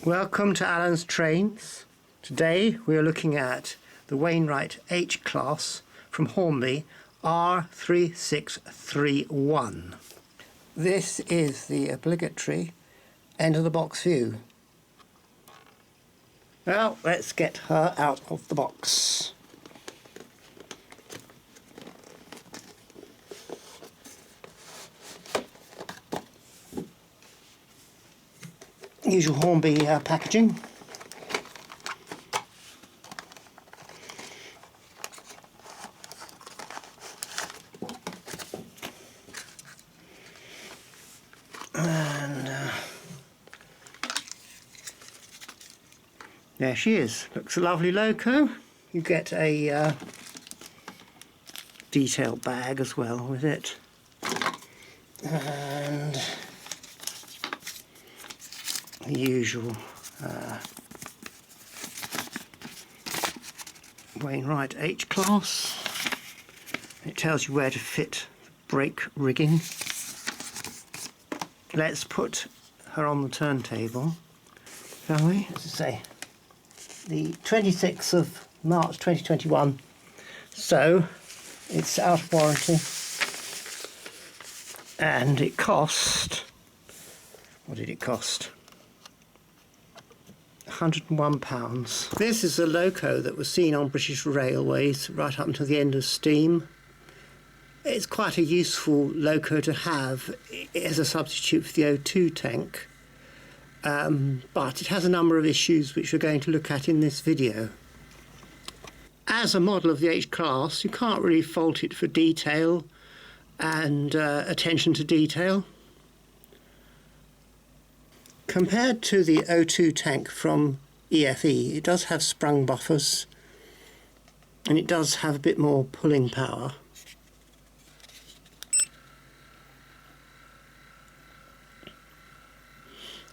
Welcome to Alan's Trains. Today we are looking at the Wainwright H class from Hornby R3631. This is the obligatory end of the box view. Well, let's get her out of the box. Usual Hornby packaging. And there she is. Looks a lovely loco. You get a detail bag as well with it. And the usual Wainwright H class. It tells you where to fit the brake rigging. Let's put her on the turntable, shall we? As I say, the 26th of March 2021, so it's out of warranty, and it cost, what did it cost? £101. This is a loco that was seen on British Railways right up until the end of steam. It's quite a useful loco to have as a substitute for the O2 tank, but it has a number of issues which we're going to look at in this video. As a model of the H class, you can't really fault it for detail and attention to detail. Compared to the O2 tank from EFE, it does have sprung buffers and it does have a bit more pulling power.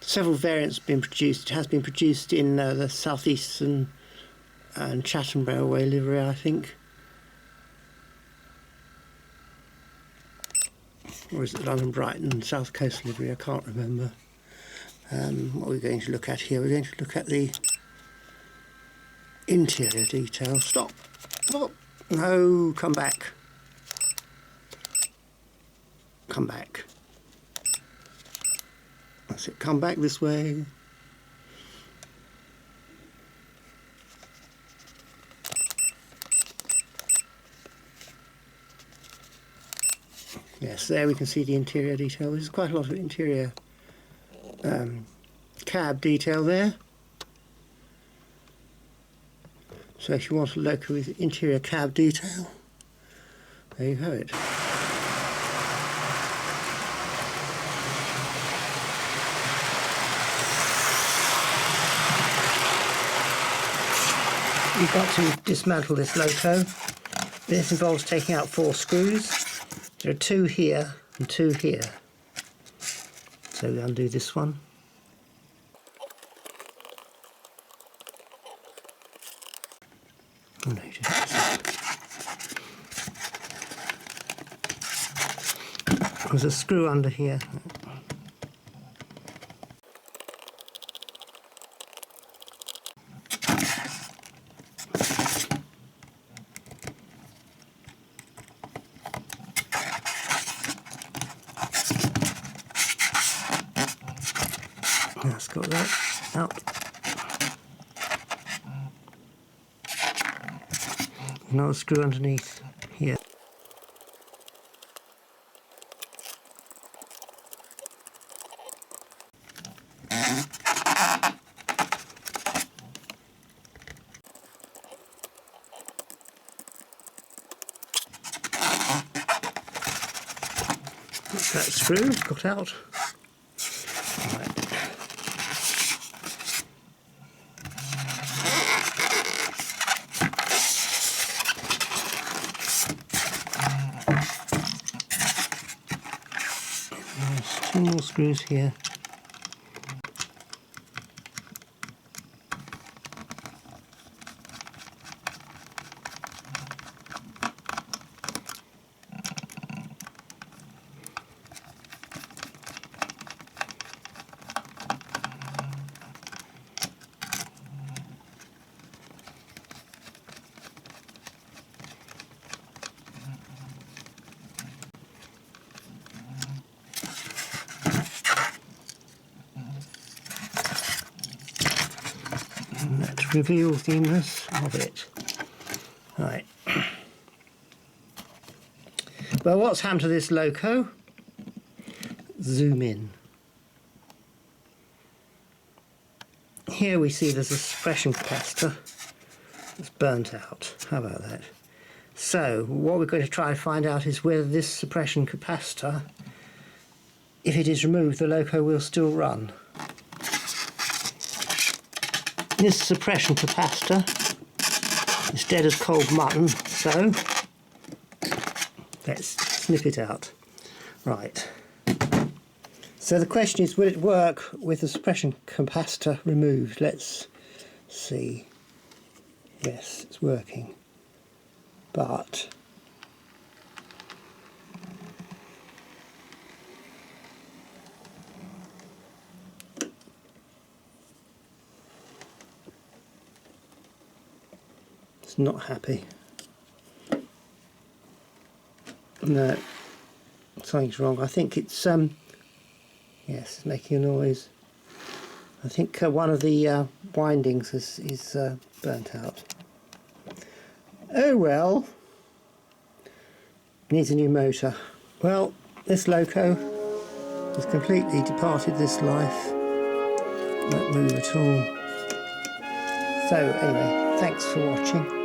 Several variants have been produced. It has been produced in the South Eastern and Chatham Railway livery, I think. Or is it London Brighton South Coast livery? I can't remember. What are we going to look at here? We're going to look at the interior detail. Stop! Oh, no, come back. Come back. That's it, come back this way. Yes, there we can see the interior detail. There's quite a lot of interior cab detail there. So if you want a loco with interior cab detail, there you have it. You've got to dismantle this loco. This involves taking out 4 screws. There are 2 here and 2 here. So we undo this one. Oh, no, there's a screw under here. Let's got that out. Another screw underneath here. That screw got out. There's 2 more screws here. And that reveals the innermost of it. Right. Well, what's happened to this loco? Zoom in. Here we see there's a suppression capacitor that's burnt out. How about that? So what we're going to try to find out is whether this suppression capacitor, if it is removed, the loco will still run. This suppression capacitor is dead as cold mutton, so let's snip it out. Right. So the question is, will it work with the suppression capacitor removed? Let's see. Yes, it's working. But it's not happy. No, something's wrong. I think it's yes, it's making a noise. I think one of the windings is burnt out. Oh well, needs a new motor. Well, this loco has completely departed this life. Won't move at all. So anyway, thanks for watching.